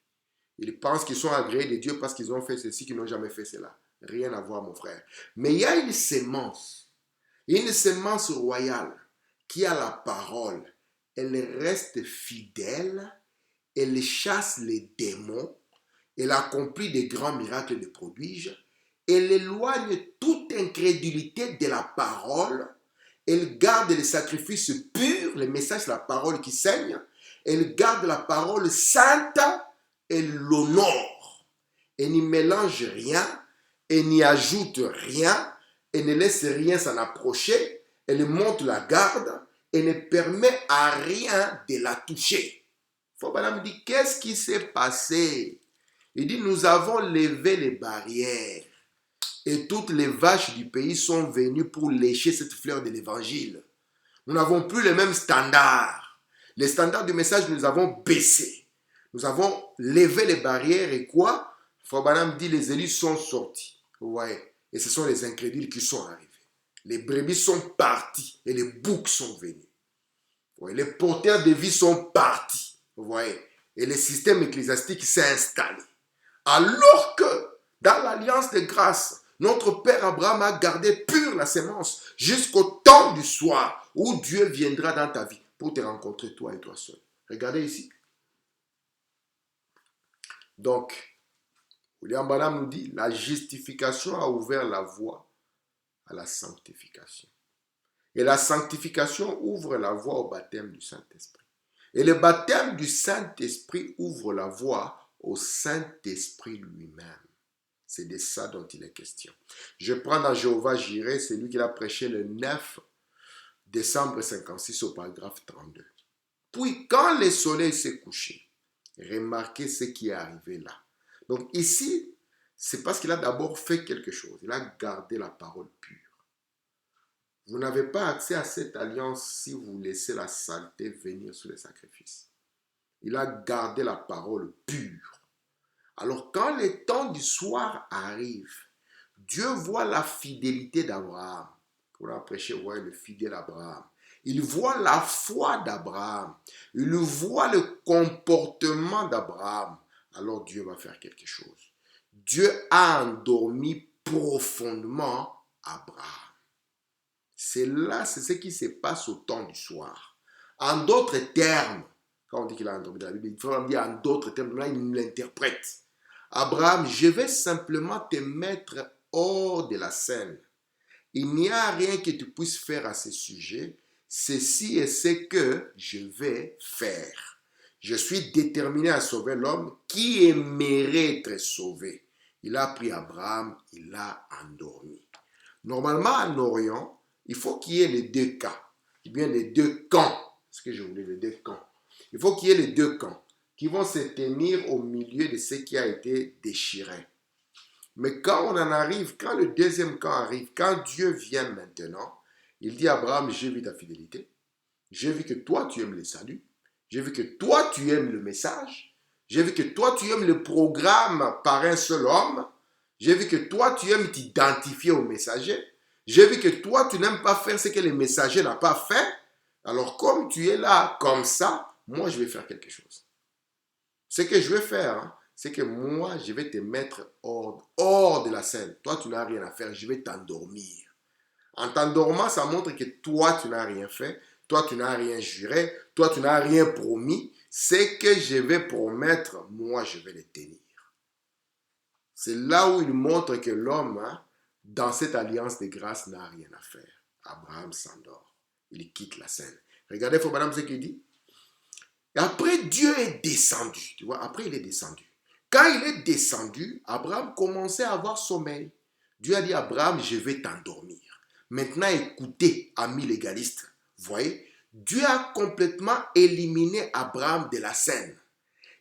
Speaker 1: Ils pensent qu'ils sont agréés de Dieu parce qu'ils ont fait ceci, qu'ils n'ont jamais fait cela. Rien à voir, mon frère. Mais il y a une sémence royale qui a la parole. Elle reste fidèle, elle chasse les démons, elle accomplit des grands miracles et des prodiges, elle éloigne toute incrédulité de la parole, elle garde les sacrifices purs, les messages de la parole qui saignent, elle garde la parole sainte, elle l'honore, elle n'y mélange rien, elle n'y ajoute rien, elle ne laisse rien s'en approcher, elle monte la garde, elle ne permet à rien de la toucher. Fobana me dit, qu'est-ce qui s'est passé? Il dit, nous avons levé les barrières et toutes les vaches du pays sont venues pour lécher cette fleur de l'évangile. Nous n'avons plus les mêmes standards. Les standards du message, nous les avons baissés. Nous avons levé les barrières et quoi? Fobana me dit, les élus sont sortis. Vous voyez? Et ce sont les incrédules qui sont arrivés. Les brebis sont partis et les boucs sont venus. Vous voyez? Les porteurs de vie sont partis. Vous voyez? Et le système ecclésiastique s'est installé. Alors que dans l'alliance de grâce, notre père Abraham a gardé pure la sémence jusqu'au temps du soir où Dieu viendra dans ta vie pour te rencontrer toi et toi seul. Regardez ici. Donc, William Branham nous dit, la justification a ouvert la voie à la sanctification. Et la sanctification ouvre la voie au baptême du Saint-Esprit. Et le baptême du Saint-Esprit ouvre la voie au Saint-Esprit lui-même. C'est de ça dont il est question. Je prends dans Jéhovah Jireh, c'est lui qui l'a prêché le 9 décembre 56 au paragraphe 32. Puis quand le soleil s'est couché, remarquez ce qui est arrivé là. Donc ici, c'est parce qu'il a d'abord fait quelque chose. Il a gardé la parole pure. Vous n'avez pas accès à cette alliance si vous laissez la saleté venir sous les sacrifices. Il a gardé la parole pure. Alors quand le temps du soir arrive, Dieu voit la fidélité d'Abraham. Pour la prêcher, vous voyez le fidèle Abraham. Il voit la foi d'Abraham. Il voit le comportement d'Abraham. Alors Dieu va faire quelque chose. Dieu a endormi profondément Abraham. C'est ce qui se passe au temps du soir. En d'autres termes, quand on dit qu'il a endormi dans la Bible, il faut dire en d'autres termes, là il l'interprète. Abraham, je vais simplement te mettre hors de la scène. Il n'y a rien que tu puisses faire à ce sujet. Ceci est ce que je vais faire. Je suis déterminé à sauver l'homme qui aimerait être sauvé. Il a pris Abraham, il l'a endormi. Normalement, en Orient, il faut qu'il y ait les deux cas. Ou bien les deux camps. C'est ce que je voulais, les deux camps. Il faut qu'il y ait les deux camps qui vont se tenir au milieu de ce qui a été déchiré. Mais quand on en arrive, quand le deuxième camp arrive, quand Dieu vient maintenant, il dit à Abraham, j'ai vu ta fidélité, j'ai vu que toi tu aimes le salut, j'ai vu que toi tu aimes le message, j'ai vu que toi tu aimes le programme par un seul homme, j'ai vu que toi tu aimes t'identifier au messager, j'ai vu que toi tu n'aimes pas faire ce que le messager n'a pas fait, alors comme tu es là comme ça, moi je vais faire quelque chose. Ce que je vais faire, c'est que moi, je vais te mettre hors de la scène. Toi, tu n'as rien à faire, je vais t'endormir. En t'endormant, ça montre que toi, tu n'as rien fait, toi, tu n'as rien juré, toi, tu n'as rien promis. ce que je vais promettre, moi, je vais le tenir. C'est là où il montre que l'homme, dans cette alliance de grâce, n'a rien à faire. Abraham s'endort. Il quitte la scène. Regardez, faut madame ce qu'il dit. Et après, Dieu est descendu. Tu vois, après, il est descendu. Quand il est descendu, Abraham commençait à avoir sommeil. Dieu a dit à Abraham, je vais t'endormir. Maintenant, écoutez, amis légalistes. Vous voyez, Dieu a complètement éliminé Abraham de la scène.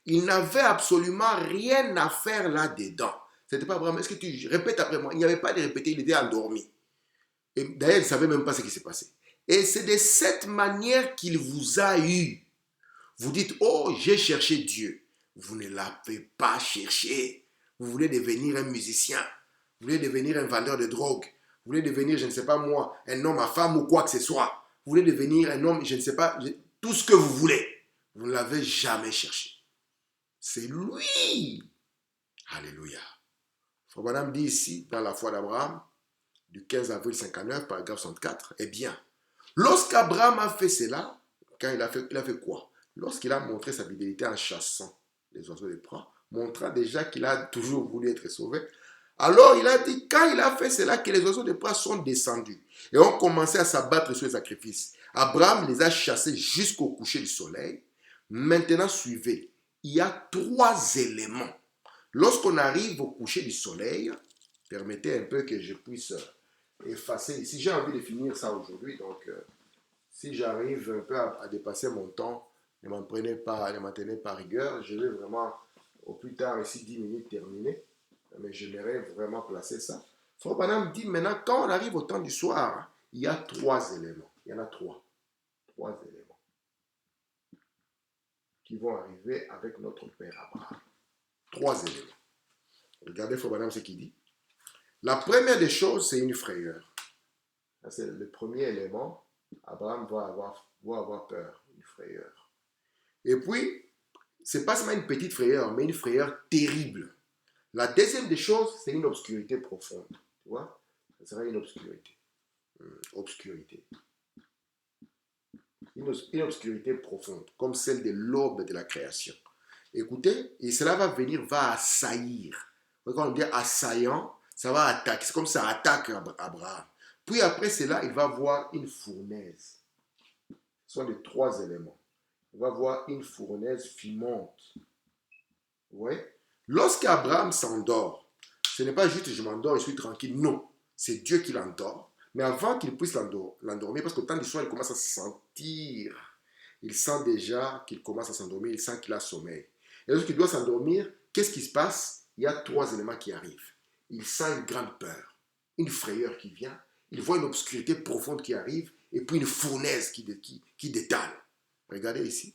Speaker 1: Il n'avait absolument rien à faire là-dedans. C'était pas Abraham. Est-ce que tu répètes après moi? Il n'y avait pas de répéter, il était endormi. Et d'ailleurs, il ne savait même pas ce qui s'est passé. Et c'est de cette manière qu'il vous a eu. Vous dites, oh, j'ai cherché Dieu. Vous ne l'avez pas cherché. Vous voulez devenir un musicien. Vous voulez devenir un vendeur de drogue. Vous voulez devenir, je ne sais pas moi, un homme à femme ou quoi que ce soit. Vous voulez devenir un homme, je ne sais pas, tout ce que vous voulez. Vous ne l'avez jamais cherché. C'est lui. Alléluia. Frère Branham dit ici, dans la foi d'Abraham, du 15 avril 59, paragraphe 64, eh bien, lorsqu'Abraham a fait cela, quand il a fait quoi? Lorsqu'il a montré sa fidélité en chassant les oiseaux des proies, montrant déjà qu'il a toujours voulu être sauvé, alors il a dit, quand il a fait cela, que les oiseaux des proies sont descendus et ont commencé à s'abattre sur les sacrifices. Abraham les a chassés jusqu'au coucher du soleil. Maintenant, suivez, il y a 3 éléments. Lorsqu'on arrive au coucher du soleil, permettez un peu que je puisse effacer ici. J'ai envie de finir ça aujourd'hui, donc si j'arrive un peu à dépasser mon temps, ne m'en tenez pas rigueur. Je vais vraiment, au plus tard, ici 10 minutes terminer. Mais j'aimerais vraiment placer ça. Frère Branham dit maintenant, quand on arrive au temps du soir, il y a 3 éléments. Il y en a 3. 3 éléments qui vont arriver avec notre Père Abraham. 3 éléments. Regardez, Frère Branham, ce qu'il dit. La première des choses, c'est une frayeur. C'est le premier élément. Abraham va avoir peur, une frayeur. Et puis, ce n'est pas seulement une petite frayeur, mais une frayeur terrible. La deuxième des choses, c'est une obscurité profonde. Tu vois? Ça sera une obscurité. Obscurité. Une obscurité profonde, comme celle de l'aube de la création. Écoutez, et cela va assaillir. Quand on dit assaillant, ça va attaquer. C'est comme ça attaque Abraham. Puis après cela, il va voir une fournaise. Ce sont les 3 éléments. Il va voir une fournaise fumante. Vous voyez? Lorsqu'Abraham s'endort, ce n'est pas juste je m'endors et je suis tranquille. Non, c'est Dieu qui l'endort. Mais avant qu'il puisse l'endormir, parce qu'au temps du soir, il commence à se sentir. Il sent déjà qu'il commence à s'endormir, il sent qu'il a sommeil. Et lorsqu'il doit s'endormir, qu'est-ce qui se passe? Il y a 3 éléments qui arrivent. Il sent une grande peur, une frayeur qui vient, il voit une obscurité profonde qui arrive, et puis une fournaise qui détale. Regardez ici.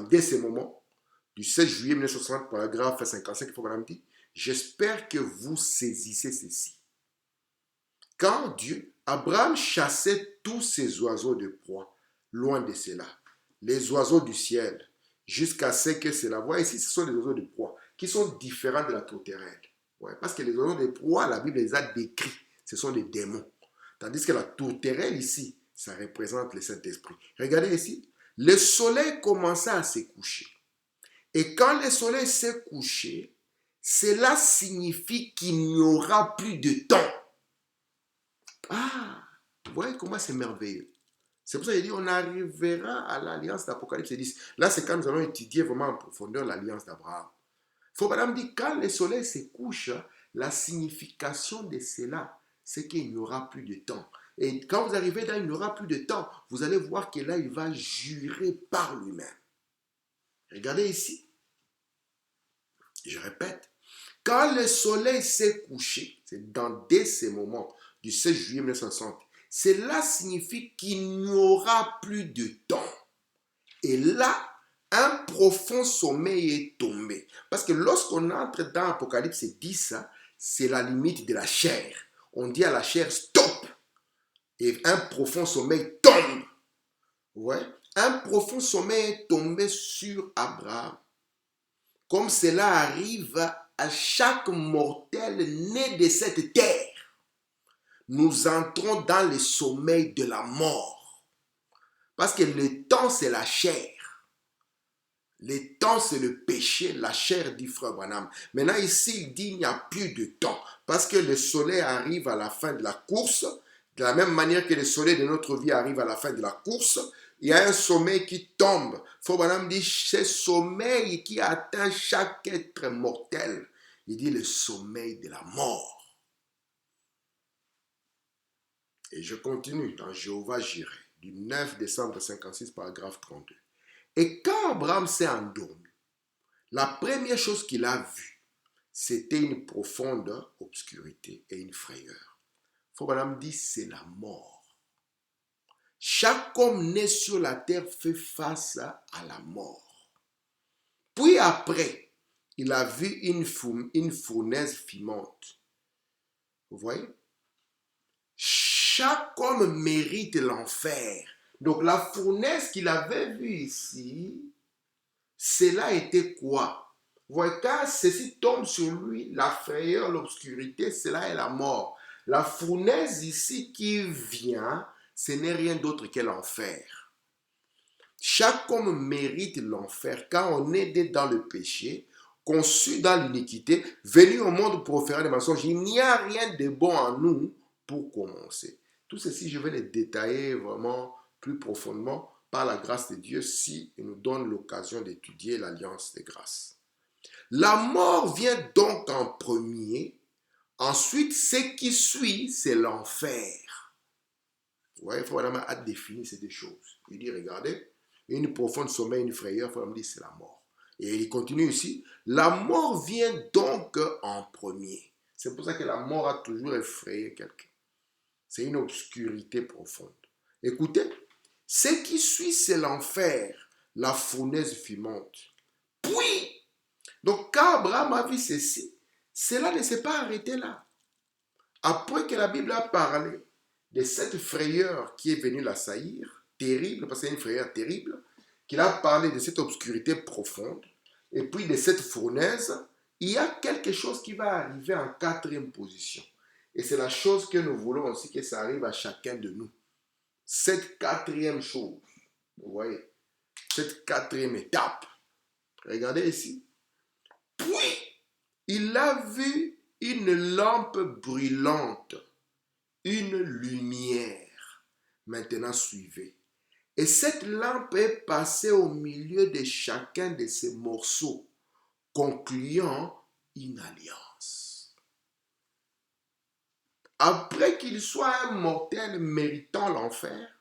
Speaker 1: Dès ces moments, du 16 juillet 1960, paragraphe 55, il faut qu'on dit, j'espère que vous saisissez ceci. Quand Abraham chassait tous ces oiseaux de proie, loin de cela, les oiseaux du ciel, jusqu'à ce que cela. Voyez ici, ce sont les oiseaux de proie qui sont différents de la tourterelle. Ouais, parce que les oiseaux de proie, la Bible les a décrits. Ce sont des démons. Tandis que la tourterelle ici, ça représente le Saint-Esprit. Regardez ici, le soleil commençait à se coucher. Et quand le soleil s'est couché, cela signifie qu'il n'y aura plus de temps. Ah, vous voyez comment c'est merveilleux. C'est pour ça qu'il dit on arrivera à l'alliance d'Apocalypse 10. Là, c'est quand nous allons étudier vraiment en profondeur l'alliance d'Abraham. Madame dit, quand le soleil se couche, la signification de cela, c'est qu'il n'y aura plus de temps. Et quand vous arrivez là, il n'y aura plus de temps. Vous allez voir que là, il va jurer par lui-même. Regardez ici. Je répète. Quand le soleil s'est couché, c'est dès ces moments du 16 juillet 1960, cela signifie qu'il n'y aura plus de temps. Et là, un profond sommeil est tombé. Parce que lorsqu'on entre dans Apocalypse 10, c'est la limite de la chair. On dit à la chair, stop. Et un profond sommeil tombe. Ouais. Un profond sommeil est tombé sur Abraham. Comme cela arrive à chaque mortel né de cette terre. Nous entrons dans le sommeil de la mort. Parce que le temps, c'est la chair. Les temps, c'est le péché, la chair, dit Frère Branham. Maintenant, ici, il dit il n'y a plus de temps. Parce que le soleil arrive à la fin de la course. De la même manière que le soleil de notre vie arrive à la fin de la course, il y a un sommeil qui tombe. Frère Branham dit, c'est sommeil qui atteint chaque être mortel. Il dit le sommeil de la mort. Et je continue dans Jéhovah Jireh, du 9 décembre 56, paragraphe 32. Et quand Abraham s'est endormi, la première chose qu'il a vue, c'était une profonde obscurité et une frayeur. Frère Branham dit, c'est la mort. Chaque homme né sur la terre fait face à la mort. Puis après, il a vu une fournaise fumante. Vous voyez? Chaque homme mérite l'enfer. Donc la fournaise qu'il avait vue ici, cela était quoi? Vous voyez, quand ceci tombe sur lui, la frayeur, l'obscurité, cela est la mort. La fournaise ici qui vient, ce n'est rien d'autre que l'enfer. Chaque homme mérite l'enfer quand on est né dans le péché, conçu dans l'iniquité, venu au monde pour faire des mensonges. Il n'y a rien de bon en nous pour commencer. Tout ceci, je vais les détailler vraiment plus profondément par la grâce de Dieu si il nous donne l'occasion d'étudier l'alliance des grâces. La mort vient donc en premier. Ensuite, ce qui suit, c'est l'enfer. Vous voyez, il faut vraiment définir ces deux choses. Il dit, regardez, une profonde sommeil, une frayeur, il faut dire, c'est la mort. Et il continue ici, la mort vient donc en premier. C'est pour ça que la mort a toujours effrayé quelqu'un. C'est une obscurité profonde. Écoutez, ce qui suit, c'est l'enfer, la fournaise fumante. Puis, donc quand Abraham a vu ceci, cela ne s'est pas arrêté là. Après que la Bible a parlé de cette frayeur qui est venue l'assaillir, terrible, parce que c'est une frayeur terrible, qu'il a parlé de cette obscurité profonde, et puis de cette fournaise, il y a quelque chose qui va arriver en quatrième position. Et c'est la chose que nous voulons aussi que ça arrive à chacun de nous. Cette quatrième chose, vous voyez, cette quatrième étape, regardez ici. Puis, il a vu une lampe brûlante, une lumière. Maintenant, suivez. Et cette lampe est passée au milieu de chacun de ces morceaux, concluant une alliance. Après qu'il soit un mortel méritant l'enfer,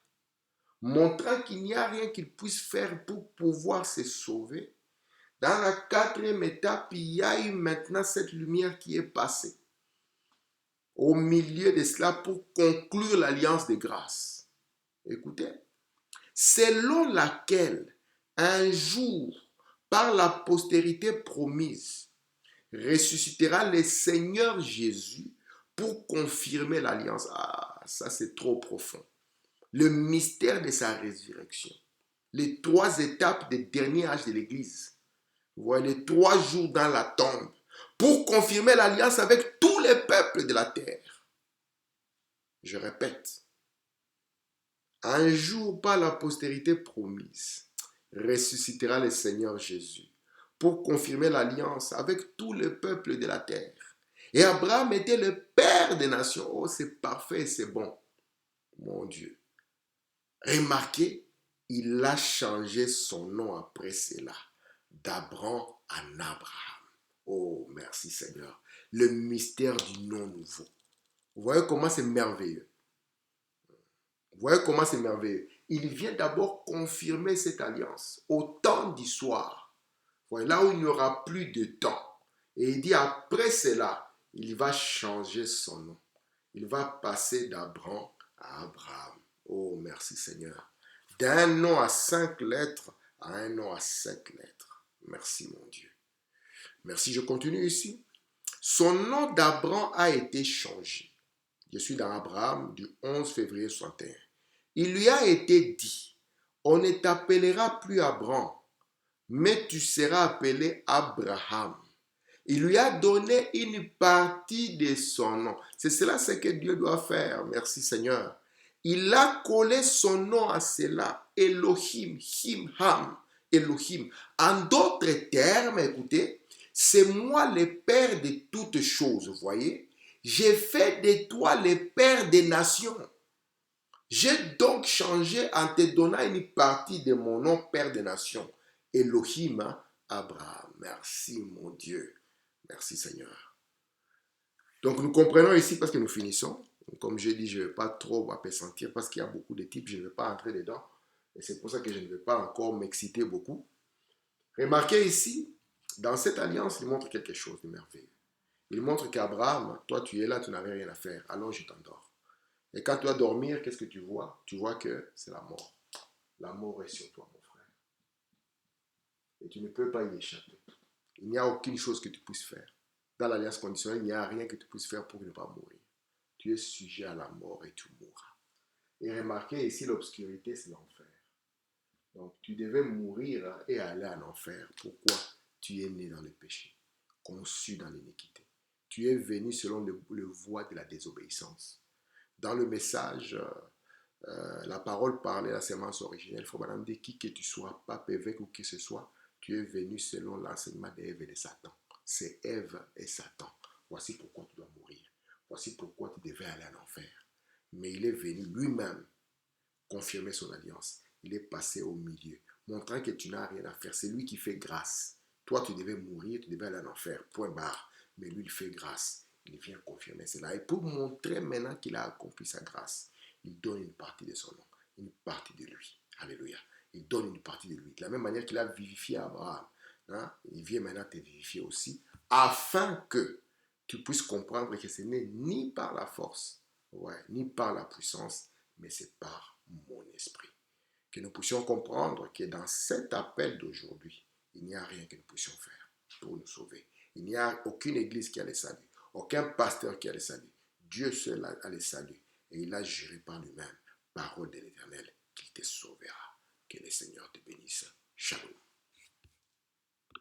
Speaker 1: montrant qu'il n'y a rien qu'il puisse faire pour pouvoir se sauver, dans la quatrième étape, il y a eu maintenant cette lumière qui est passée au milieu de cela pour conclure l'alliance de grâce. Écoutez, selon laquelle un jour, par la postérité promise, ressuscitera le Seigneur Jésus pour confirmer l'alliance. Ah, ça c'est trop profond. Le mystère de sa résurrection. Les 3 étapes des derniers âges de l'Église. Vous voyez, les 3 jours dans la tombe pour confirmer l'alliance avec tous les peuples de la terre. Je répète, un jour par la postérité promise, ressuscitera le Seigneur Jésus pour confirmer l'alliance avec tous les peuples de la terre. Et Abraham était le père des nations. Oh, c'est parfait, c'est bon. Mon Dieu. Remarquez, il a changé son nom après cela. D'Abraham en Abraham. Oh, merci Seigneur. Le mystère du nom nouveau. Vous voyez comment c'est merveilleux. Vous voyez comment c'est merveilleux. Il vient d'abord confirmer cette alliance au temps du soir. Vous voyez, là où il n'y aura plus de temps. Et il dit après cela, il va changer son nom. Il va passer d'Abraham à Abraham. Oh, merci Seigneur. D'un nom à 5 lettres à un nom à 7 lettres. Merci mon Dieu. Merci, je continue ici. Son nom d'Abraham a été changé. Je suis dans Abraham du 11 février 61. Il lui a été dit, on ne t'appellera plus Abraham, mais tu seras appelé Abraham. Il lui a donné une partie de son nom. C'est cela ce que Dieu doit faire. Merci Seigneur. Il a collé son nom à cela. Elohim, Him, Ham. Elohim. En d'autres termes, écoutez, c'est moi le Père de toutes choses, vous voyez. J'ai fait de toi le Père des nations. J'ai donc changé en te donnant une partie de mon nom, Père des nations. Elohim, Abraham. Merci mon Dieu. Merci Seigneur. Donc nous comprenons ici parce que nous finissons. Comme j'ai dit, je ne vais pas trop m'appesantir parce qu'il y a beaucoup de types, je ne vais pas entrer dedans. Et c'est pour ça que je ne vais pas encore m'exciter beaucoup. Remarquez ici, dans cette alliance, il montre quelque chose de merveilleux. Il montre qu'Abraham, toi tu es là, tu n'avais rien à faire, alors je t'endors. Et quand tu vas dormir, qu'est-ce que tu vois? Tu vois que c'est la mort. La mort est sur toi, mon frère. Et tu ne peux pas y échapper. Il n'y a aucune chose que tu puisses faire. Dans l'alliance conditionnelle, il n'y a rien que tu puisses faire pour ne pas mourir. Tu es sujet à la mort et tu mourras. Et remarquez ici, l'obscurité, c'est l'enfer. Donc, tu devais mourir et aller en enfer. Pourquoi? Tu es né dans le péché, conçu dans l'iniquité. Tu es venu selon le voie de la désobéissance. Dans le message, la parole parlait, la sémence originelle, il faut madame dire qui que tu sois, pape, évêque ou qui que ce soit, tu es venu selon l'enseignement d'Ève et de Satan. C'est Ève et Satan. Voici pourquoi tu dois mourir. Voici pourquoi tu devais aller en enfer. Mais il est venu lui-même confirmer son alliance. Il est passé au milieu, montrant que tu n'as rien à faire. C'est lui qui fait grâce. Toi, tu devais mourir, tu devais aller en enfer. Point barre. Mais lui, il fait grâce. Il vient confirmer cela. Et pour montrer maintenant qu'il a accompli sa grâce, il donne une partie de son nom, une partie de lui. Alléluia. Il donne une partie de lui. De la même manière qu'il a vivifié Abraham, hein, il vient maintenant te vivifier aussi, afin que tu puisses comprendre que ce n'est ni par la force, ouais, ni par la puissance, mais c'est par mon esprit. Que nous puissions comprendre que dans cet appel d'aujourd'hui, il n'y a rien que nous puissions faire pour nous sauver. Il n'y a aucune église qui a le salut, aucun pasteur qui a le salut. Dieu seul a le salut. Et il a juré par lui-même, parole de l'Éternel, qu'il te sauvera. Que le Seigneur te bénisse. Shalom.